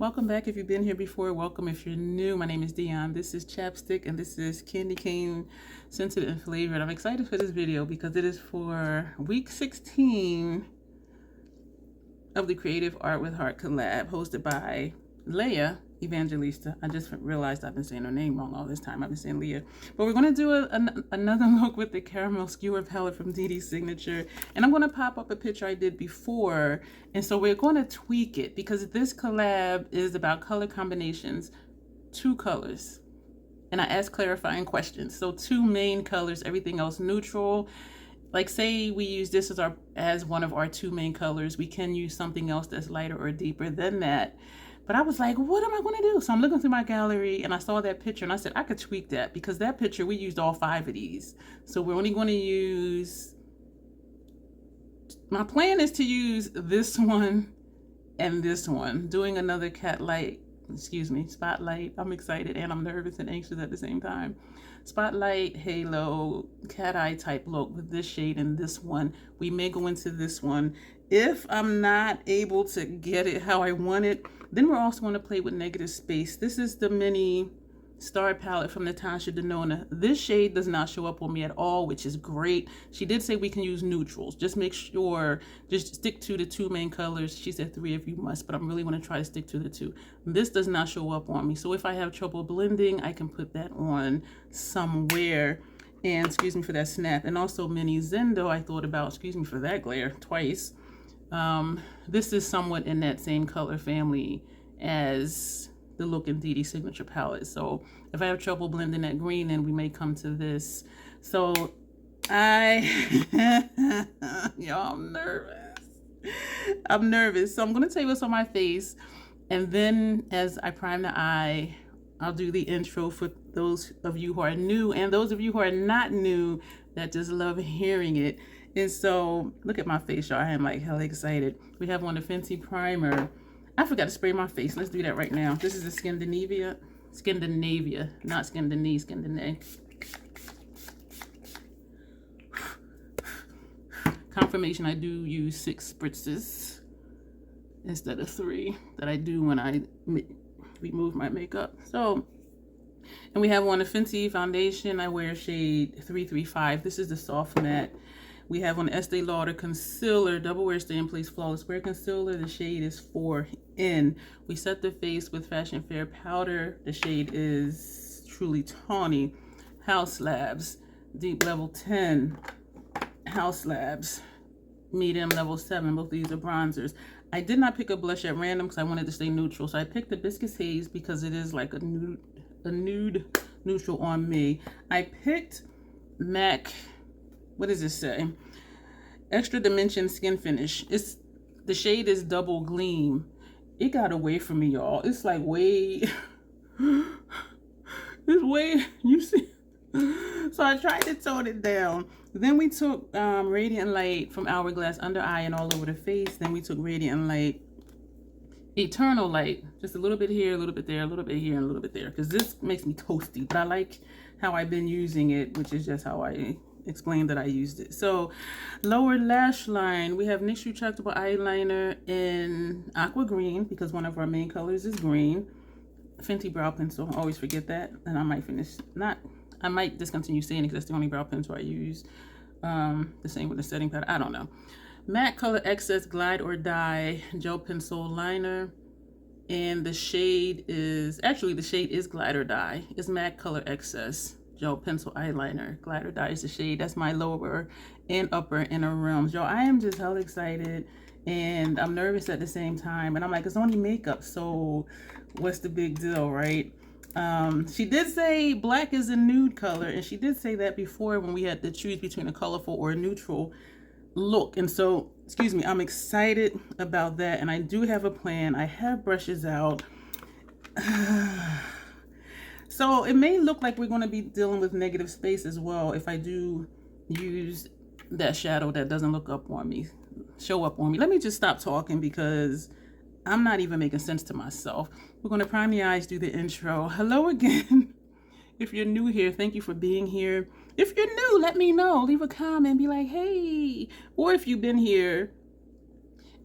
Welcome back if you've been here before. Welcome if you're new. My name is Dion. This is Chapstick and this is Candy Cane Scented and Flavored. I'm excited for this video because it is for week 16 of the Creative Art with Heart collab hosted by Leah Evangelista. I just realized I've been saying her name wrong all this time. I've been saying Leah. But we're going to do another look with the Caramel Skewer palette from Dede's signature. And I'm going to pop up a picture I did before. And so we're going to tweak it because this collab is about color combinations, 2 colors. And I asked clarifying questions. So 2 main colors, everything else neutral. Like say we use this as one of our 2 main colors. We can use something else that's lighter or deeper than that. But I was like, what am I going to do? So I'm looking through my gallery and I saw that picture and I said, I could tweak that because that picture, we used all 5 of these. So we're only going to use, my plan is to use this one and this one. Doing another spotlight. I'm excited and I'm nervous and anxious at the same time. Spotlight, halo, cat eye type look with this shade and this one. We may go into this one. If I'm not able to get it how I want it, then we're also going to play with negative space. This is the mini star palette from Natasha Denona. This shade does not show up on me at all, which is great. She did say we can use neutrals. Just make sure, just stick to the 2 main colors. She said 3 if you must, but I'm really going to try to stick to the 2. This does not show up on me. So if I have trouble blending, I can put that on somewhere. And excuse me for that snap. And also mini Zendo, I thought about, excuse me for that glare twice. This is somewhat in that same color family as the look in Dede's signature palette. So if I have trouble blending that green, then we may come to this. So y'all, I'm nervous. So I'm going to tell you what's on my face. And then as I prime the eye, I'll do the intro for those of you who are new and those of you who are not new that just love hearing it. And so look at my face, y'all. I am like hella excited. We have on the Fenty primer. I forgot to spray my face. Let's do that right now. This is the Scandinavia, not Scandinavia. Confirmation, I do use 6 spritzes instead of 3 that I do when I remove my makeup. So, and we have on the Fenty foundation. I wear shade 335. This is the soft matte. We have on the Estee Lauder concealer, double wear stay in place flawless wear concealer. The shade is 4N. We set the face with Fashion Fair powder. The shade is Truly Tawny. House Labs, deep level 10. House Labs, medium level 7. Both of these are bronzers. I did not pick a blush at random because I wanted to stay neutral. So I picked the Hibiscus Haze because it is like a nude neutral on me. I picked MAC. What does this say? Extra Dimension Skin Finish. The shade is Double Gleam. It got away from me, y'all. It's like way, you see. So I tried to tone it down. Then we took Radiant Light from Hourglass under eye and all over the face. Then we took Radiant Light, Eternal Light, just a little bit here, a little bit there, a little bit here, and a little bit there. Because this makes me toasty, but I like how I've been using it, which is just how I explained that I used it. So lower lash line, we have NYX retractable eyeliner in aqua green because one of our main colors is green. Fenty brow pencil, I always forget that, and I might discontinue saying it because that's the only brow pencil I use. The same with the setting powder, I don't know. Matte Color Excess Glide or Die gel pencil liner, and the shade is Glide or Die. It's Matte Color Excess gel pencil eyeliner. Glide or Die is the shade. That's my lower and upper inner realms. Y'all, I am just hell excited and I'm nervous at the same time. And I'm like, it's only makeup, so what's the big deal, right? She did say black is a nude color, and she did say that before when we had to choose between a colorful or a neutral look. And so, excuse me, I'm excited about that. And I do have a plan. I have brushes out. So it may look like we're going to be dealing with negative space as well if I do use that shadow that doesn't show up on me. Let me just stop talking because I'm not even making sense to myself. We're going to prime the eyes, do the intro. Hello again. If you're new here, thank you for being here. If you're new, let me know. Leave a comment, be like, hey. Or if you've been here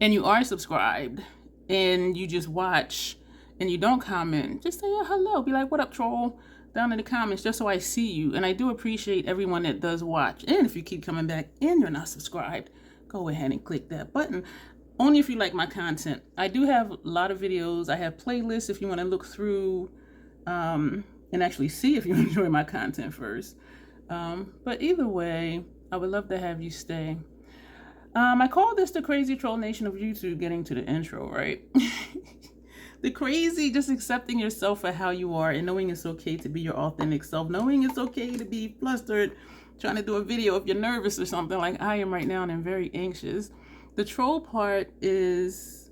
and you are subscribed and you just watch and you don't comment, just say hello. Be like, what up, troll? Down in the comments, just so I see you. And I do appreciate everyone that does watch. And if you keep coming back and you're not subscribed, go ahead and click that button. Only if you like my content. I do have a lot of videos. I have playlists if you want to look through and actually see if you enjoy my content first. But either way, I would love to have you stay. I call this the crazy troll nation of YouTube, getting to the intro, right? The crazy, just accepting yourself for how you are and knowing it's okay to be your authentic self. Knowing it's okay to be flustered, trying to do a video if you're nervous or something like I am right now and I'm very anxious. The troll part is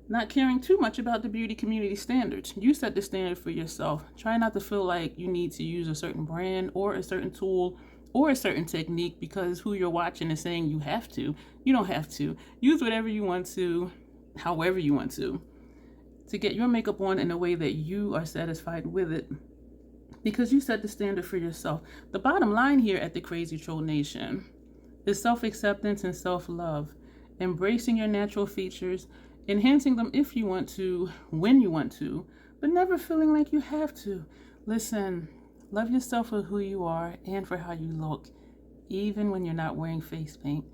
not caring too much about the beauty community standards. You set the standard for yourself. Try not to feel like you need to use a certain brand or a certain tool or a certain technique because who you're watching is saying you have to. You don't have to. Use whatever you want to, however you want to get your makeup on in a way that you are satisfied with it, because you set the standard for yourself. The bottom line here at the Crazy Troll Nation is self-acceptance and self-love, embracing your natural features, enhancing them if you want to, when you want to, but never feeling like you have to. Listen, love yourself for who you are and for how you look, even when you're not wearing face paint.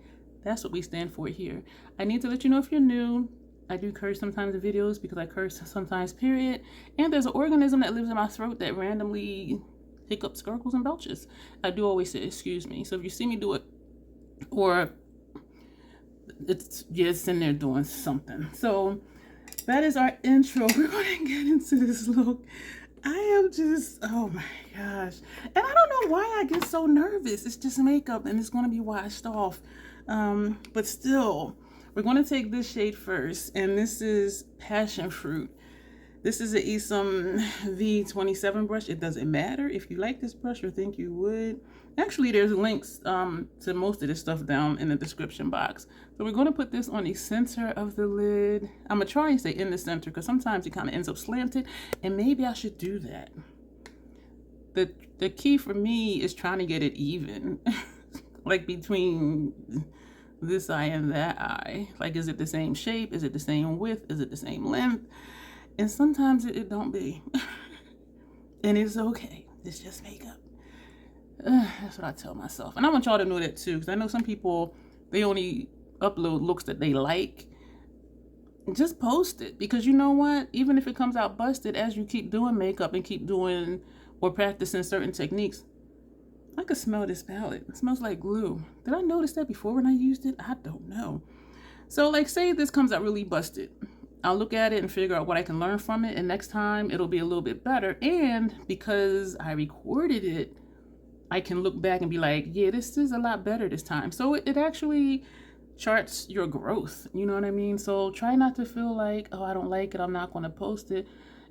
That's what we stand for here. I need to let you know if you're new, I do curse sometimes in videos because I curse sometimes, period. And there's an organism that lives in my throat that randomly hiccups, gurgles, and belches. I do always say, excuse me. So if you see me do it, or it's in there doing something. So that is our intro. We're going to get into this look. I am just, oh my gosh. And I don't know why I get so nervous. It's just makeup and it's going to be washed off. But still, we're going to take this shade first, and this is Passion Fruit. This is an Esom V27 brush. It doesn't matter if you like this brush or think you would. Actually, there's links to most of this stuff down in the description box. So we're going to put this on the center of the lid. I'm going to try and stay in the center because sometimes it kind of ends up slanted, and maybe I should do that. The key for me is trying to get it even, like between this eye and that eye. Like, is it the same shape? Is it the same width? Is it the same length? And sometimes it don't be. And it's okay. It's just makeup. That's what I tell myself. And I want y'all to know that too, because I know some people, they only upload looks that they like. Just post it, because you know what? Even if it comes out busted, as you keep doing makeup and keep doing or practicing certain techniques, I could smell this palette. It smells like glue. Did I notice that before when I used it? I don't know. So like, say this comes out really busted. I'll look at it and figure out what I can learn from it. And next time it'll be a little bit better. And because I recorded it, I can look back and be like, yeah, this is a lot better this time. So it actually charts your growth. You know what I mean? So try not to feel like, oh, I don't like it, I'm not going to post it.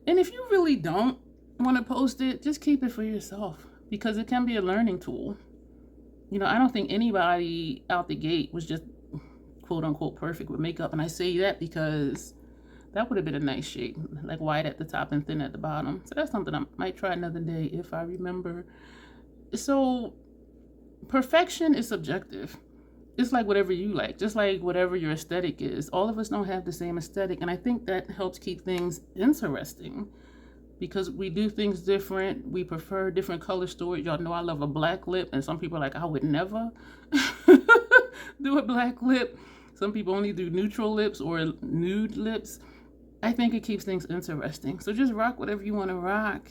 And if you really don't want to post it, just keep it for yourself, because it can be a learning tool. You know, I don't think anybody out the gate was just quote unquote perfect with makeup. And I say that because that would have been a nice shade, like white at the top and thin at the bottom. So that's something I might try another day if I remember. So perfection is subjective. It's like whatever you like, just like whatever your aesthetic is. All of us don't have the same aesthetic. And I think that helps keep things interesting, because we do things different. We prefer different color stories. Y'all know I love a black lip, and some people are like, I would never do a black lip. Some people only do neutral lips or nude lips. I think it keeps things interesting. So just rock whatever you want to rock,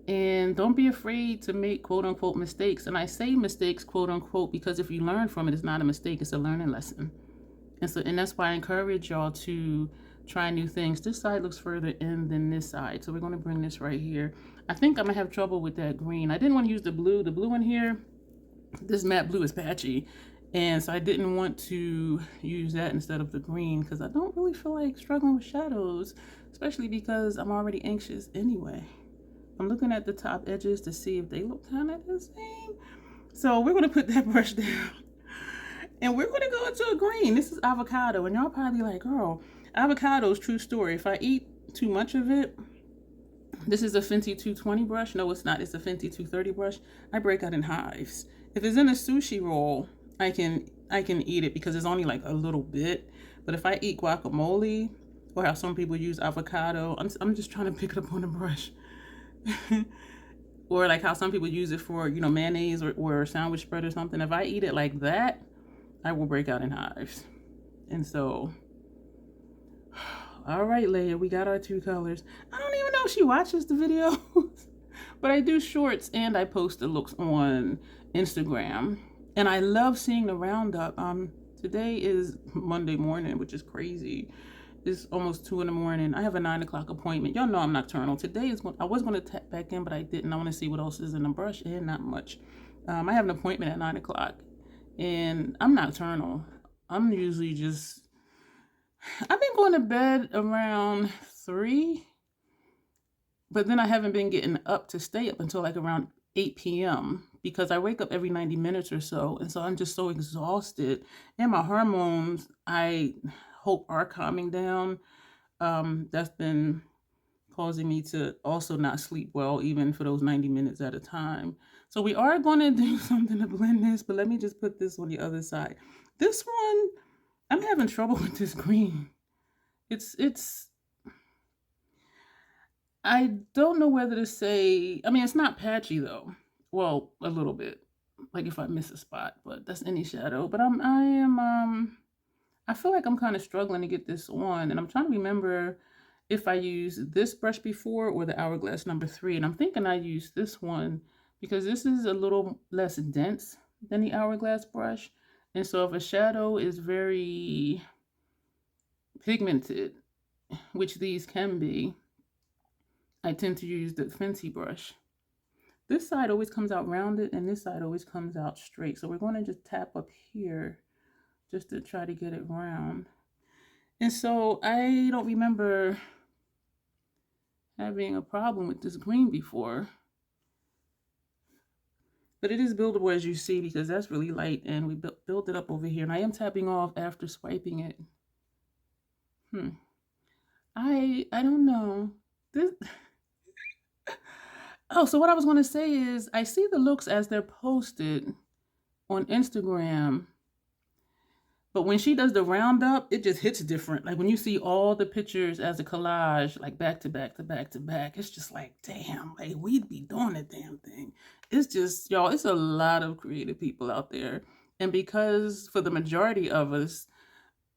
and don't be afraid to make quote unquote mistakes. And I say mistakes quote unquote because if you learn from it, it's not a mistake, it's a learning lesson. And that's why I encourage y'all to try new things. This side looks further in than this side, so we're going to bring this right here. I think I'm gonna have trouble with that green. I didn't want to use the blue. The blue in here, this matte blue is patchy, and so I didn't want to use that instead of the green, because I don't really feel like struggling with shadows, especially because I'm already anxious anyway. I'm looking at the top edges to see if they look kind of the same. So we're going to put that brush down, and we're going to go into a green. This is avocado, and y'all probably like, girl, avocado's true story. If I eat too much of it, this is a Fenty 220 brush. No, it's not. It's a Fenty 230 brush. I break out in hives. If it's in a sushi roll, I can eat it because it's only like a little bit. But if I eat guacamole, or how some people use avocado. I'm just trying to pick it up on the brush. Or like how some people use it for, you know, mayonnaise or sandwich spread or something. If I eat it like that, I will break out in hives. And so, all right, Leia, we got our 2 colors. I don't even know if she watches the videos, but I do shorts and I post the looks on Instagram. And I love seeing the roundup. Today is Monday morning, which is crazy. It's almost 2 in the morning. I have a 9 o'clock appointment. Y'all know I'm nocturnal. Today is I was going to tap back in, but I didn't. I want to see what else is in the brush, and not much. I have an appointment at 9 o'clock, and I'm nocturnal. I'm usually just, I've been going to bed around 3, but then I haven't been getting up to stay up until like around 8 p.m. because I wake up every 90 minutes or so. And so I'm just so exhausted. And my hormones, I hope, are calming down. That's been causing me to also not sleep well, even for those 90 minutes at a time. So we are going to do something to blend this, but let me just put this on the other side. This one, I'm having trouble with this green. I don't know whether to say, I mean, it's not patchy though. Well, a little bit, like if I miss a spot, but that's any shadow. But I feel like I'm kind of struggling to get this on, and I'm trying to remember if I used this brush before or the Hourglass number 3. And I'm thinking I used this one because this is a little less dense than the Hourglass brush. And so if a shadow is very pigmented, which these can be, I tend to use the Fenty brush. This side always comes out rounded and this side always comes out straight. So we're going to just tap up here just to try to get it round. And so I don't remember having a problem with this green before. But it is buildable, as you see, because that's really light, and we built it up over here. And I am tapping off after swiping it. I don't know. This... Oh, so what I was going to say is I see the looks as they're posted on Instagram. But when she does the roundup, it just hits different. Like when you see all the pictures as a collage, like back to back to back to back, it's just like, damn, like we'd be doing the damn thing. It's just, y'all, it's a lot of creative people out there. And because for the majority of us,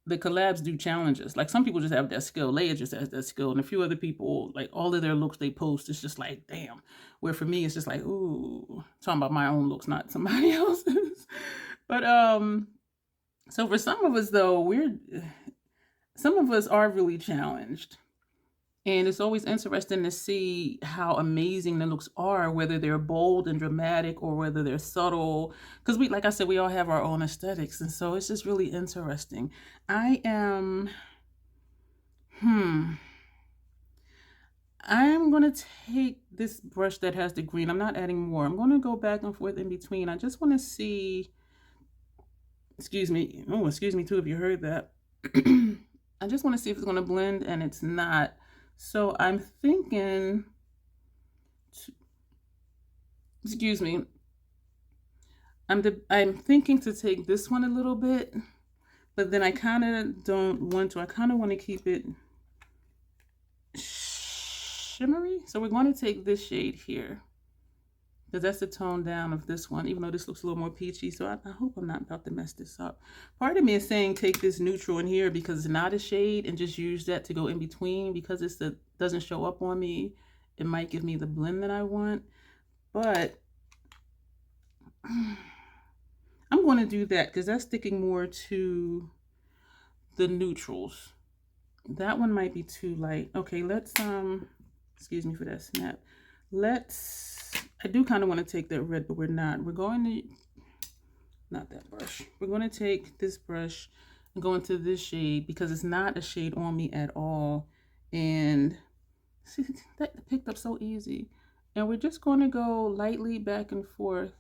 the collabs do challenges. Like some people just have that skill. Leia just has that skill. And a few other people, like all of their looks they post, it's just like, damn. Where for me, it's just like, ooh, talking about my own looks, not somebody else's. But, so for some of us though, some of us are really challenged. And it's always interesting to see how amazing the looks are, whether they're bold and dramatic or whether they're subtle. Because like I said, we all have our own aesthetics. And so it's just really interesting. I'm going to take this brush that has the green. I'm not adding more. I'm going to go back and forth in between. I just want to see, excuse me. Oh, excuse me too if you heard that. I just want to see if it's going to blend, and it's not. So I'm thinking, excuse me, I'm thinking to take this one a little bit, but then I kind of don't want to. I kind of want to keep it shimmery. So we're going to take this shade here, because that's the tone down of this one, even though this looks a little more peachy. So I hope I'm not about to mess this up. Part of me is saying take this neutral in here because it's not a shade and just use that to go in between, because it doesn't show up on me. It might give me the blend that I want. But I'm going to do that because that's sticking more to the neutrals. That one might be too light. Okay, let's, excuse me for that snap. I do kind of want to take that red, but we're not. We're going to, not that brush. We're going to take this brush and go into this shade because it's not a shade on me at all. And see, that picked up so easy. And we're just going to go lightly back and forth.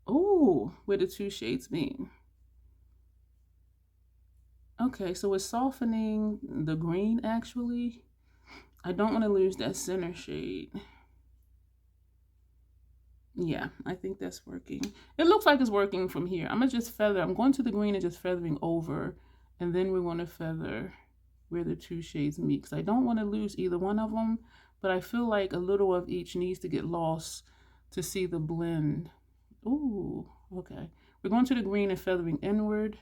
Oh, where the 2 shades meet. Okay, so it's softening the green actually. I don't want to lose that center shade. Yeah, I think that's working. It looks like it's working from here. I'm going to just feather. I'm going to the green and just feathering over. And then we want to feather where the two shades meet, because I don't want to lose either one of them, but I feel like a little of each needs to get lost to see the blend. Ooh, okay. We're going to the green and feathering inward.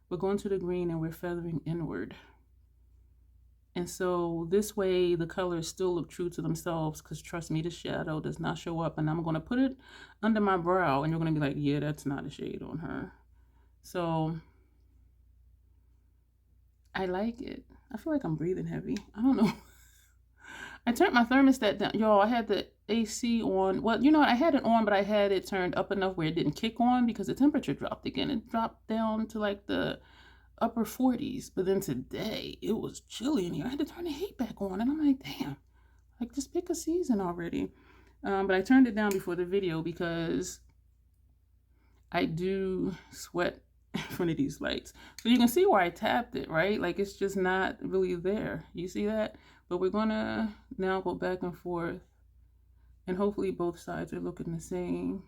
We're going to the green and we're feathering inward. And so this way the colors still look true to themselves, because trust me, the shadow does not show up. And I'm going to put it under my brow and you're going to be like, yeah, that's not a shade on her. So I like it. I feel like I'm breathing heavy. I don't know. I turned my thermostat down. Y'all, I had the AC on. Well, you know, I had it on, but I had it turned up enough where it didn't kick on because the temperature dropped again. It dropped down to like the upper 40s. But then today, it was chilly in here. I had to turn the heat back on. And I'm like, damn, like just pick a season already. But I turned it down before the video because I do sweat in front of these lights. So you can see where I tapped it, right? Like it's just not really there. You see that? But we're gonna now go back and forth and hopefully both sides are looking the same.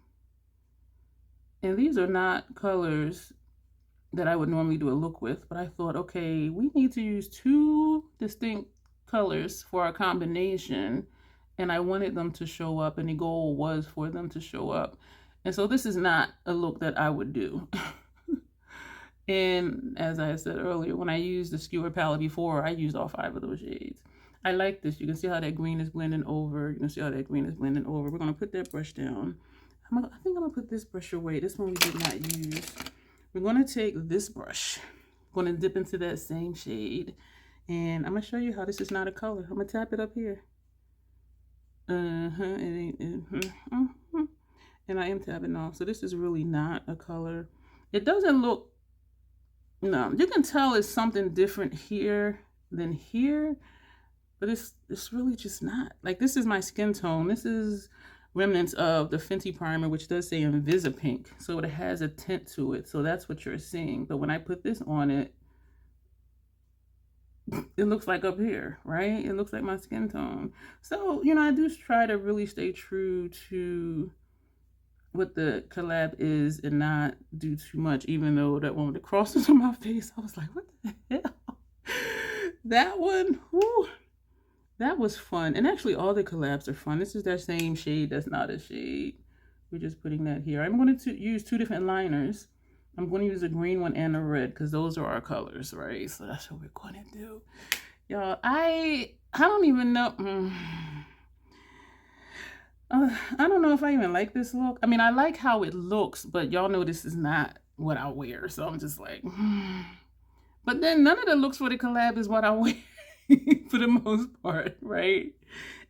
And these are not colors that I would normally do a look with, but I thought, okay, we need to use two distinct colors for our combination. And I wanted them to show up, and the goal was for them to show up. And so this is not a look that I would do. And as I said earlier, when I used the Skewer palette before, I used all 5 of those shades. I like this. You can see how that green is blending over. You can see how that green is blending over. We're going to put that brush down. I think I'm going to put this brush away. This one we did not use. We're going to take this brush. I'm going to dip into that same shade. And I'm going to show you how this is not a color. I'm going to tap it up here. And I am tapping off. So this is really not a color. It doesn't look... No, you can tell it's something different here than here, but it's really just not. Like, this is my skin tone. This is remnants of the Fenty primer, which does say Invisipink, so it has a tint to it. So that's what you're seeing. But when I put this on it, it looks like up here, right? It looks like my skin tone. So, you know, I do try to really stay true to what the collab is and not do too much, even though that one with the crosses on my face, I was like, what the hell? That one, whew, that was fun. And actually all the collabs are fun. This is that same shade. That's not a shade. We're just putting that here. I'm going to use 2 different liners. I'm going to use a green one and a red because those are our colors, right? So that's what we're going to do. Y'all, I don't even know. I don't know if I even like this look. I mean, I like how it looks, but y'all know this is not what I wear. So I'm just like, But then none of the looks for the collab is what I wear for the most part, right?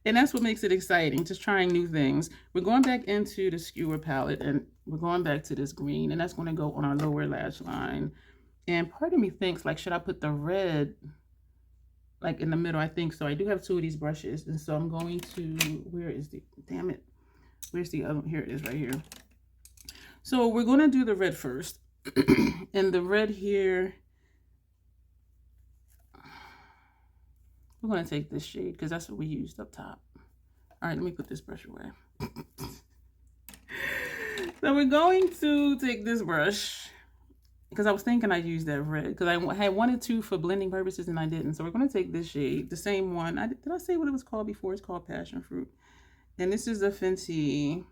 And that's what makes it exciting, just trying new things. We're going back into the Skewer palette and we're going back to this green, and that's going to go on our lower lash line. And part of me thinks, like, should I put the red like in the middle? I think so. I do have 2 of these brushes, and so I'm going to, where is the, damn it, where's the other one? Here it is, right here. So we're going to do the red first. And the red here, we're going to take this shade because that's what we used up top. All right, let me put this brush away. So we're going to take this brush because I was thinking I'd use that red because I had wanted to for blending purposes and I didn't. So we're going to take this shade, the same one. Did I say what it was called before? It's called Passion Fruit. And this is the Fenty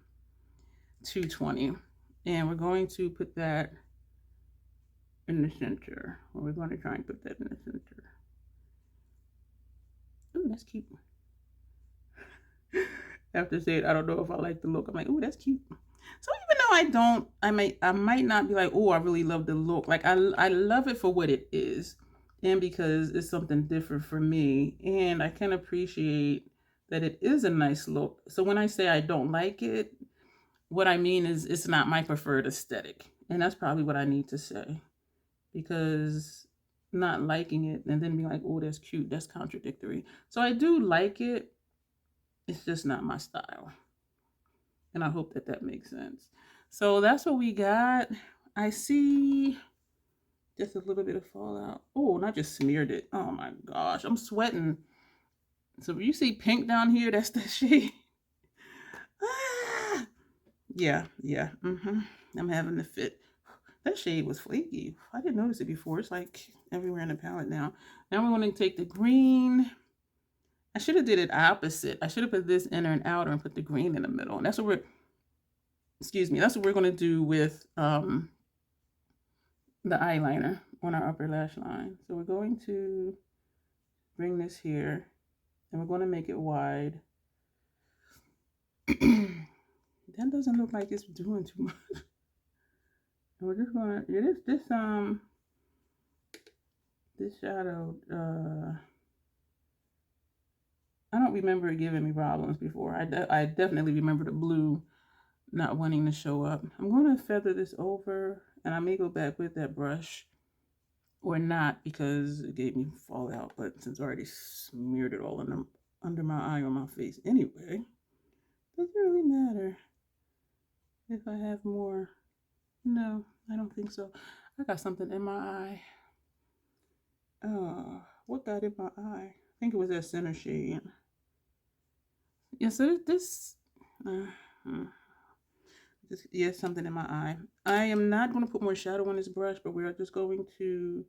220. And we're going to put that in the center. Or we're going to try and put that in the center. Ooh, that's cute. After saying, I don't know if I like the look, I'm like, ooh, that's cute. So even though I might not be like, oh, I really love the look. Like I love it for what it is. And because it's something different for me. And I can appreciate that it is a nice look. So when I say I don't like it, what I mean is it's not my preferred aesthetic. And that's probably what I need to say. Because not liking it and then being like, oh, that's cute, that's contradictory. So I do like it. It's just not my style. And I hope that that makes sense. So that's what we got. I see just a little bit of fallout. Oh, and I just smeared it. Oh my gosh, I'm sweating. So if you see pink down here, that's the shade. Ah! Yeah. I'm having a fit. That shade was flaky. I didn't notice it before. It's like everywhere in the palette now. Now we're going to take the green. I should have did it opposite. I should have put this inner and outer and put the green in the middle. And that's what we're, excuse me, that's what we're going to do with the eyeliner on our upper lash line. So we're going to bring this here and we're going to make it wide. That doesn't look like it's doing too much. And we're just going to, this shadow, I don't remember it giving me problems before. I definitely remember the blue not wanting to show up. I'm going to feather this over, and I may go back with that brush or not because it gave me fallout, but since I already smeared it all under my eye or my face anyway, doesn't really matter if I have more. No, I don't think so. I got something in my eye. What got in my eye? I think it was that center shade. Yeah, so this, yeah, something in my eye. I am not going to put more shadow on this brush, but we are just going to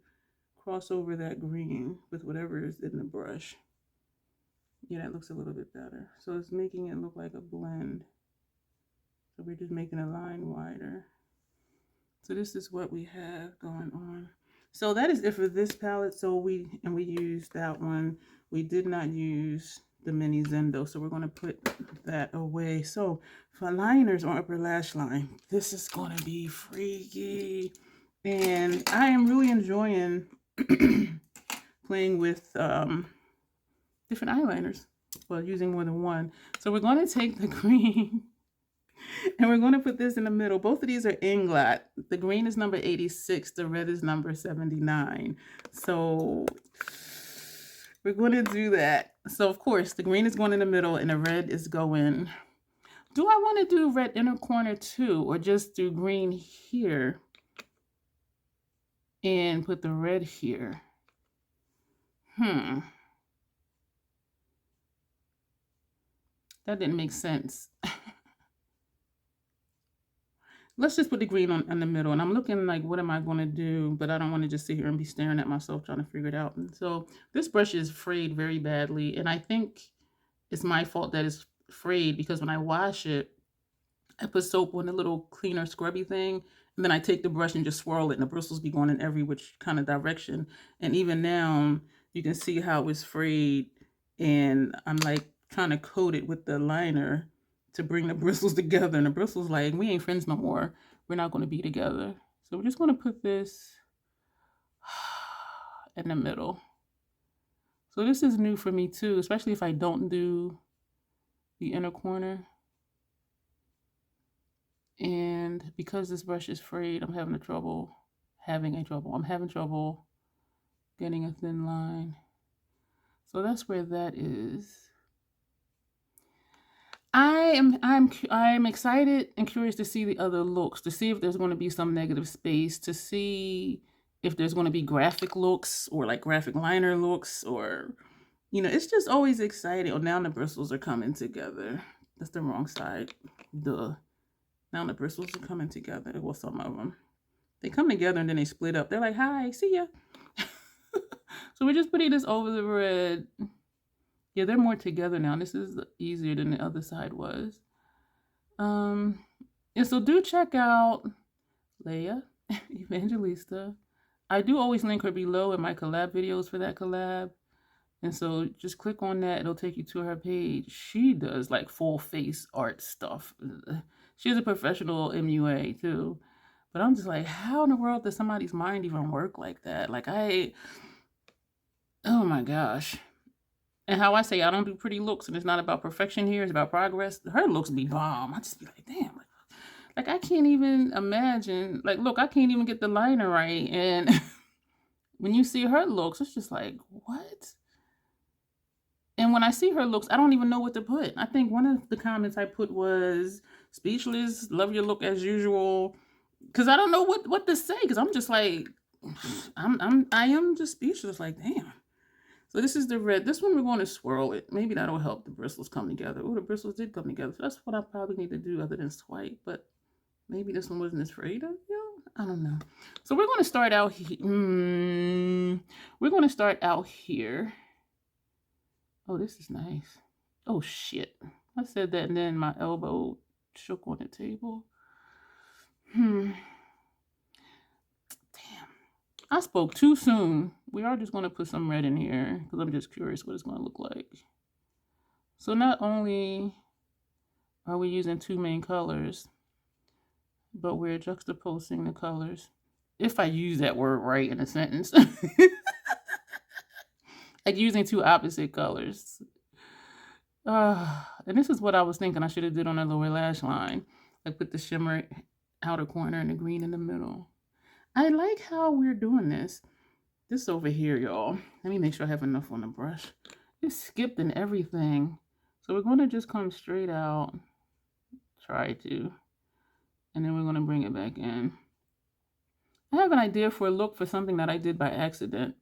cross over that green with whatever is in the brush. Yeah, that looks a little bit better. So it's making it look like a blend. So we're just making a line wider. So this is what we have going on. So that is it for this palette. So we used that one. We did not use the mini Zendo, so we're going to put that away. So for liners on upper lash line, this is going to be freaky. And I am really enjoying playing with different eyeliners. Well, using more than one. So we're going to take the green and we're going to put this in the middle. Both of these are Inglot. The green is number 86. The red is number 79. So we're going to do that. So, of course, the green is going in the middle and the red is going. Do I want to do red inner corner too, or just do green here and put the red here? That didn't make sense. Let's just put the green on in the middle. And I'm looking like, what am I going to do? But I don't want to just sit here and be staring at myself trying to figure it out. And so this brush is frayed very badly. And I think it's my fault that it's frayed because when I wash it, I put soap on the little cleaner scrubby thing. And then I take the brush and just swirl it. And the bristles be going in every which kind of direction. And even now, you can see how it's frayed. And I'm like trying to coat it with the liner to bring the bristles together, and the bristles like, we ain't friends no more. We're not going to be together. So we're just going to put this in the middle. So this is new for me too, especially if I don't do the inner corner. And because this brush is frayed, I'm having trouble getting a thin line. So that's where that is. I'm excited and curious to see the other looks, to see if there's going to be some negative space, to see if there's going to be graphic looks or like graphic liner looks, or, you know, it's just always exciting. Oh, now the bristles are coming together. That's the wrong side. Duh. Now the bristles are coming together. Well, some of them. They come together and then they split up. They're like, hi, see ya. So we're just putting this over the red. Yeah, they're more together now. This is easier than the other side was. And so do check out Leia Evangelista. I do always link her below in my collab videos for that collab. And so just click on that. It'll take you to her page. She does like full face art stuff. She's a professional MUA too. But I'm just like, how in the world does somebody's mind even work like that? Like oh my gosh. And how I say I don't do pretty looks, and it's not about perfection here, it's about progress. Her looks be bomb. I just be like, damn. Like I can't even imagine. Like, look, I can't even get the liner right. And when you see her looks, it's just like, what? And when I see her looks, I don't even know what to put. I think one of the comments I put was, speechless, love your look as usual. Because I don't know what to say. Because I'm just like, I am just speechless. Like, damn. So this is the red. This one we're going to swirl it. Maybe that'll help the bristles come together. Oh, the bristles did come together. So that's what I probably need to do other than swipe. But maybe this one wasn't as afraid of you. I don't know. So we're going to start out here. We're going to start out here. Oh, this is nice. Oh, shit. I said that and then my elbow shook on the table. Damn. I spoke too soon. We are just going to put some red in here because I'm just curious what it's going to look like. So not only are we using two main colors, but we're juxtaposing the colors. If I use that word right in a sentence. Like using two opposite colors. And this is what I was thinking I should have did on the lower lash line. Like put the shimmer outer corner and the green in the middle. I like how we're doing this. This over here, y'all. Let me make sure I have enough on the brush. It's skipped and everything. So we're going to just come straight out. Try to. And then we're going to bring it back in. I have an idea for a look for something that I did by accident.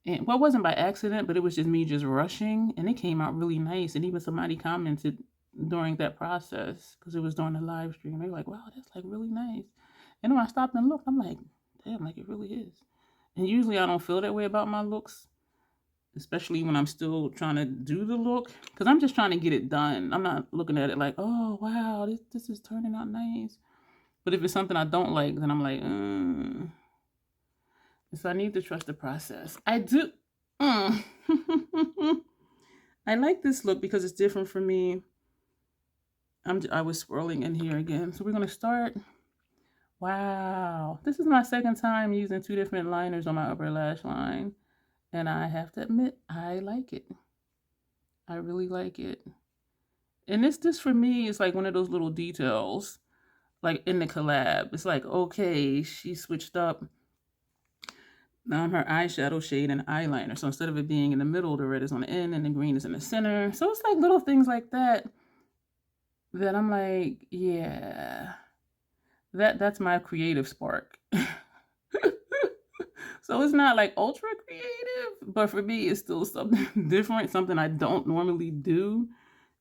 And, well, it wasn't by accident, but it was just me just rushing. And it came out really nice. And even somebody commented during that process, because it was during the live stream. They were like, wow, that's like really nice. And when I stopped and looked, I'm like, damn, like it really is. And usually I don't feel that way about my looks, especially when I'm still trying to do the look, because I'm just trying to get it done. I'm not looking at it like, oh, wow, this is turning out nice. But if it's something I don't like, then I'm like, So I need to trust the process. I do. I like this look because it's different for me. I was swirling in here again. So we're going to start. Wow. This is my second time using two different liners on my upper lash line. And I have to admit, I like it. I really like it. And this for me is like one of those little details. Like in the collab. It's like, okay, she switched up her eyeshadow shade and eyeliner. So instead of it being in the middle, the red is on the end and the green is in the center. So it's like little things like that I'm like, yeah, that's my creative spark. So it's not like ultra creative, but for me, it's still something different, something I don't normally do.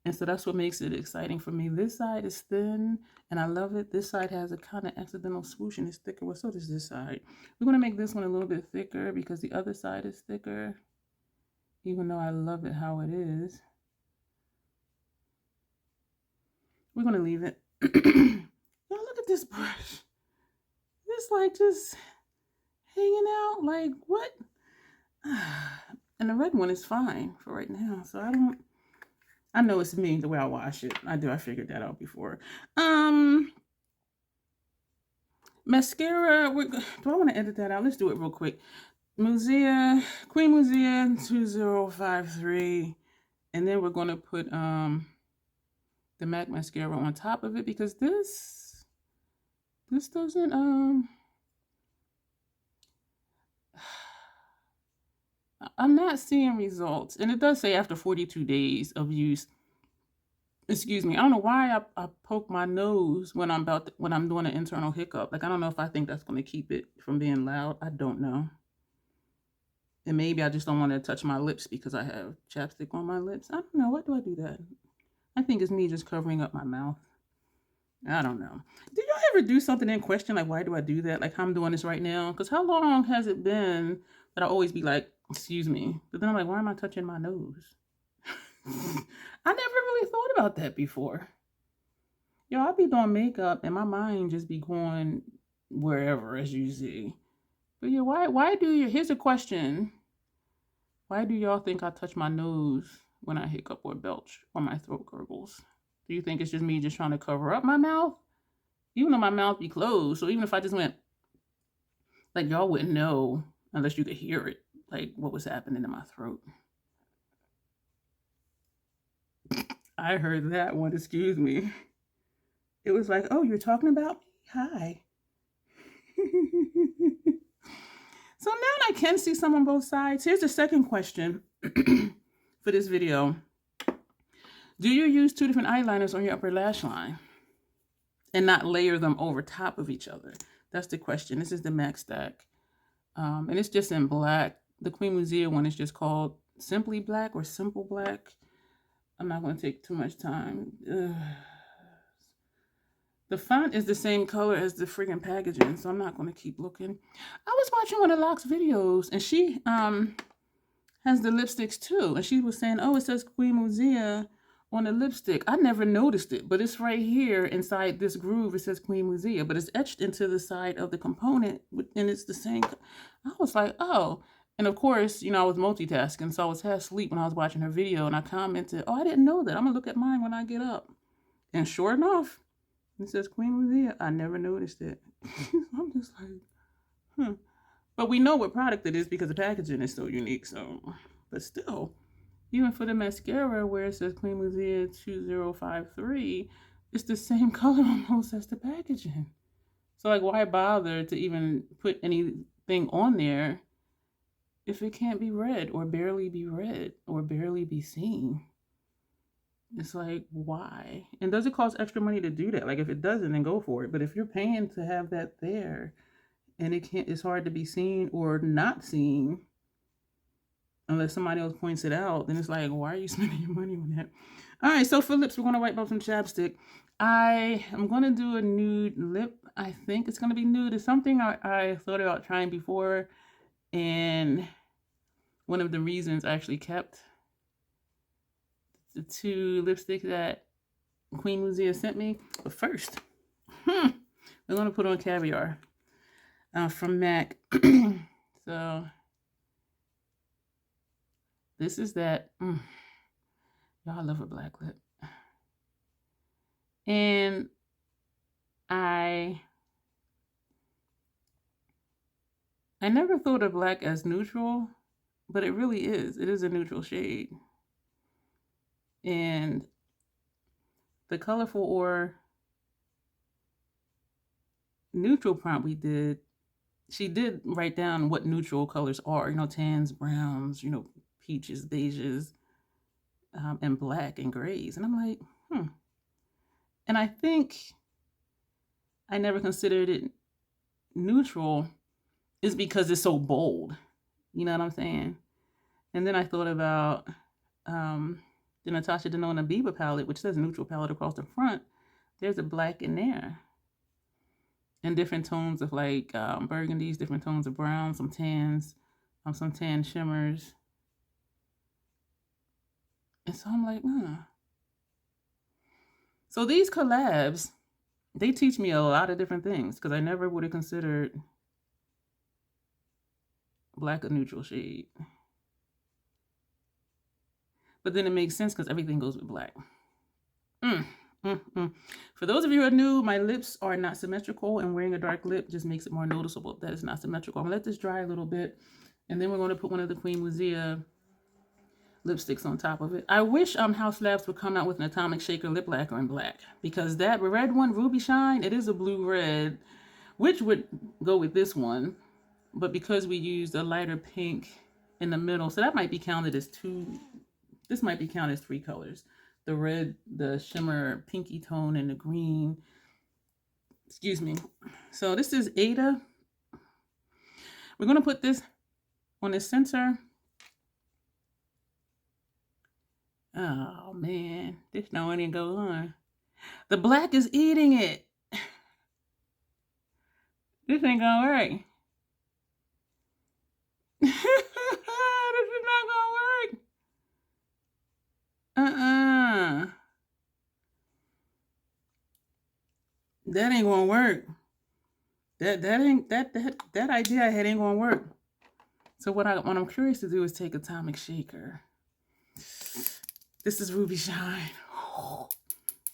And so that's what makes it exciting for me. This side is thin and I love it. This side has a kind of accidental swoosh and it's thicker. Well, so does this side. We're going to make this one a little bit thicker because the other side is thicker, even though I love it how it is. We're going to leave it. Now look at this brush. It's like just hanging out. Like what? And the red one is fine for right now. So I know it's me the way I wash it. I figured that out before. Mascara. Do I want to edit that out? Let's do it real quick. Musea, Queen Musea 2053. And then we're going to put the MAC mascara on top of it because this doesn't I'm not seeing results. And it does say after 42 days of use. Excuse me. I don't know why I poke my nose when I'm doing an internal hiccup. Like I don't know if I think that's going to keep it from being loud. I don't know. And maybe I just don't want to touch my lips because I have chapstick on my lips. I don't know. Why do I do that? I think it's me just covering up my mouth. I don't know. Did y'all ever do something and question like, why do I do that? Like how I'm doing this right now? Because how long has it been that I always be like, excuse me. But then I'm like, why am I touching my nose? I never really thought about that before. Yo, I be doing makeup and my mind just be going wherever, as you see. But yeah, here's a question. Why do y'all think I touch my nose when I hiccup or belch or my throat gurgles? Do you think it's just me just trying to cover up my mouth? Even though my mouth be closed. So even if I just went, like y'all wouldn't know unless you could hear it, like what was happening in my throat. I heard that one, excuse me. It was like, oh, you're talking about me? Hi. So now I can see some on both sides. Here's the second question for this video. Do you use two different eyeliners on your upper lash line and not layer them over top of each other? That's the question. This is the MAC stack. And it's just in black. The Queen Musea one is just called Simply Black or Simple Black. I'm not going to take too much time. The font is the same color as the friggin' packaging, so I'm not going to keep looking. I was watching one of Locke's videos, and she has the lipsticks too, and she was saying, "Oh, it says Queen Musea on the lipstick." I never noticed it, but it's right here inside this groove. It says Queen Musea, but it's etched into the side of the component, and it's the same. I was like, "Oh." And of course, you know, I was multitasking, so I was half asleep when I was watching her video, and I commented, "Oh, I didn't know that. I'm gonna look at mine when I get up." And sure enough, it says Queen Musea. I never noticed it. I'm just like, huh. But we know what product it is because the packaging is so unique. So, but still, even for the mascara where it says Queen Musea 2053, it's the same color almost as the packaging. So, like, why bother to even put anything on there if it can't be read or barely be read or barely be seen? It's like, why? And does it cost extra money to do that? Like, if it doesn't, then go for it. But if you're paying to have that there and it's hard to be seen or not seen unless somebody else points it out, then it's like, why are you spending your money on that? All right, so for lips, we're going to wipe off some chapstick. I am going to do a nude lip. I think it's going to be nude. It's something I thought about trying before, and one of the reasons I actually kept the 2 lipsticks that Queen Musea sent me. But first, we're going to put on Caviar from MAC. So this is that. Y'all love a black lip. And I never thought of black as neutral, but it really is. It is a neutral shade. And the colorful or neutral prompt we did, she did write down what neutral colors are, you know, tans, browns, you know, peaches, beiges, and black and grays. And I'm like, And I think I never considered it neutral is because it's so bold. You know what I'm saying? And then I thought about the Natasha Denona Biba palette, which says neutral palette across the front. There's a black in there. And different tones of like burgundies, different tones of brown, some tans, some tan shimmers. And so I'm like, So these collabs, they teach me a lot of different things because I never would have considered black a neutral shade. But then it makes sense because everything goes with black. For those of you who are new, my lips are not symmetrical, and wearing a dark lip just makes it more noticeable that it's not symmetrical. I'm gonna let this dry a little bit, and then we're going to put one of the Queen Musea lipsticks on top of it. I wish House Labs would come out with an Atomic Shaker lip lacquer in black, because that red one, Ruby Shine, it is a blue red, which would go with this one, but because we used a lighter pink in the middle, so that might be counted as 2. This might be counted as 3 colors. The red, the shimmer pinky tone, and the green. Excuse me. So this is Ada. We're going to put this on the center. Oh, man. This don't even go on. The black is eating it. This ain't going to work. This is not going to work. That ain't gonna work. That idea I had ain't gonna work. So what I'm curious to do is take Atomic Shaker. This is Ruby Shine.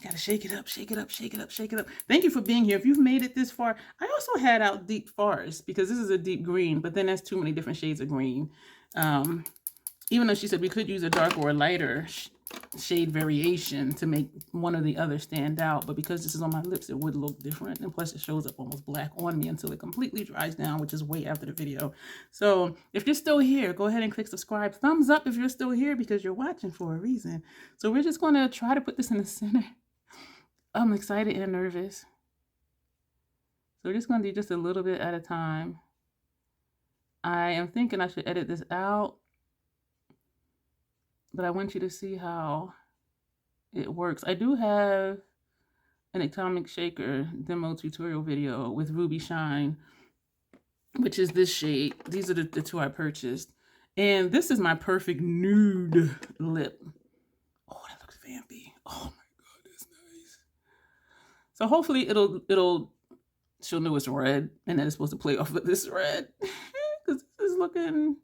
Gotta shake it up, shake it up, shake it up, shake it up. Thank you for being here. If you've made it this far, I also had out Deep Forest because this is a deep green, but then that's too many different shades of green. Even though she said we could use a darker or a lighter shade variation to make one or the other stand out, but because this is on my lips, it would look different, and plus it shows up almost black on me until it completely dries down, which is way after the video. So if you're still here, go ahead and click subscribe. Thumbs up if you're still here, because you're watching for a reason. So we're just going to try to put this in the center. I'm excited and nervous, so we're just going to do just a little bit at a time. I am thinking I should edit this out, but I want you to see how it works. I do have an atomic shaker demo tutorial video with Ruby Shine, which is this shade. These are the two I purchased. And this is my perfect nude lip. Oh, that looks vampy. Oh my God, that's nice. So hopefully she'll know it's red and that it's supposed to play off of this red. Because this is looking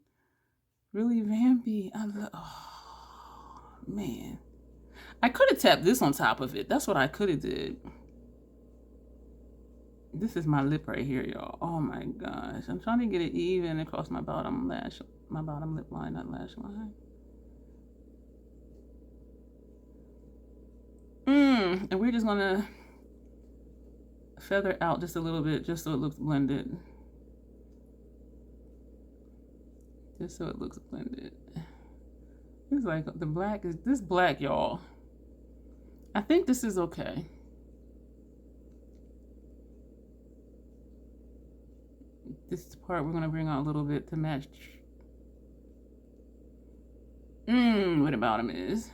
really vampy. Oh, man. I could have tapped this on top of it. That's what I could have did. This is my lip right here, y'all. Oh my gosh. I'm trying to get it even across my bottom lip line, not lash line. And we're just gonna feather out just a little bit just so it looks blended. Just so it looks blended. It's like the black is this black, y'all. I think this is okay. This part we're gonna bring out a little bit to match where the bottom is.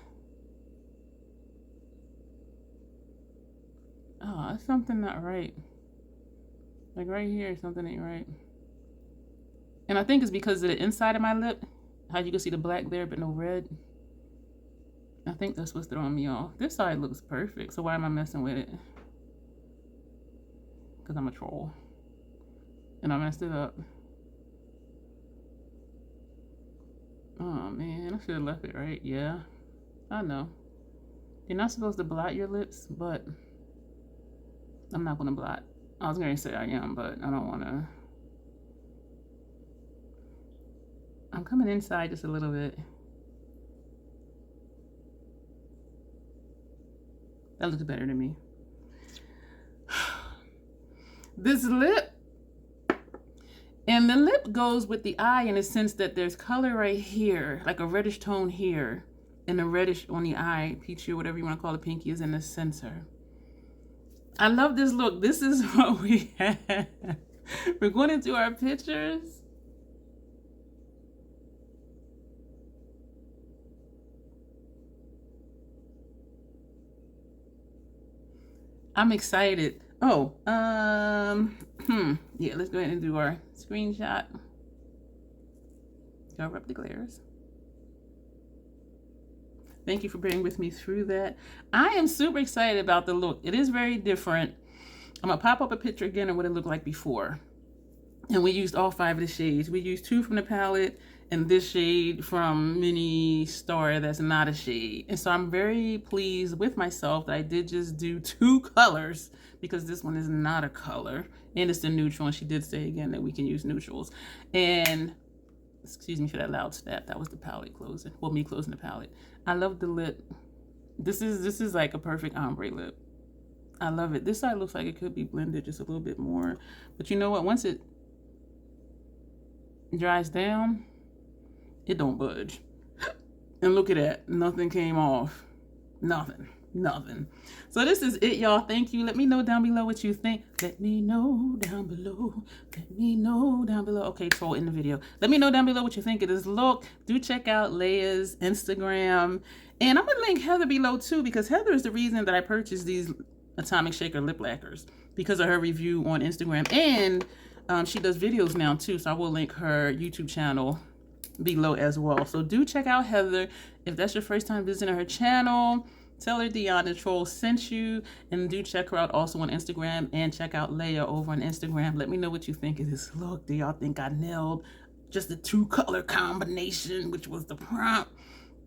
Oh, that's something not right. Like right here, something ain't right. And I think it's because of the inside of my lip. How you can see the black there but no red. I think that's what's throwing me off. This side looks perfect, so why am I messing with it? Because I'm a troll. And I messed it up. Oh man, I should have left it right. Yeah, I know. You're not supposed to blot your lips, but I'm not gonna blot. I was gonna say I am, but I don't wanna. I'm coming inside just a little bit. That looks better to me. This lip. And the lip goes with the eye in the sense that there's color right here, like a reddish tone here, and a reddish on the eye, peachy or whatever you want to call it, pinky is in the center. I love this look. This is what we have. We're going to do our pictures. I'm excited. Oh, yeah, let's go ahead and do our screenshot. Cover up the glares. Thank you for being with me through that. I am super excited about the look. It is very different. I'm gonna pop up a picture again of what it looked like before. And we used all 5 of the shades. We used 2 from the palette and this shade from Mini Star that's not a shade. And so I'm very pleased with myself that I did just do 2 colors because this one is not a color and it's the neutral. And she did say again that we can use neutrals. And excuse me for that loud snap. That was the palette closing. Well, me closing the palette. I love the lip. This is like a perfect ombre lip. I love it. This side looks like it could be blended just a little bit more. But you know what? Once it dries down, it don't budge. And look at that. Nothing came off. Nothing. So this is it, y'all. Thank you. Let me know down below what you think. Let me know down below. Okay, troll in the video. Let me know down below what you think of this look. Do check out Leia's Instagram. And I'm going to link Heather below too, because Heather is the reason that I purchased these Atomic Shaker lip lacquers, because of her review on Instagram. And she does videos now too, so I will link her YouTube channel below as well. So do check out Heather. If that's your first time visiting her channel, tell her Dion the Troll sent you, and do check her out also on Instagram, and check out Leia over on Instagram. Let me know what you think of this look. Do y'all think I nailed just the 2 color combination, which was the prompt?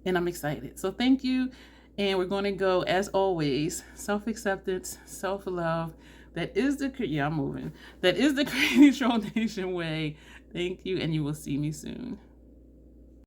And I'm excited. So thank you. And we're going to go, as always, self-acceptance, self-love. That is the, yeah, I'm moving. That is the Crazy Troll Nation way. Thank you, and you will see me soon.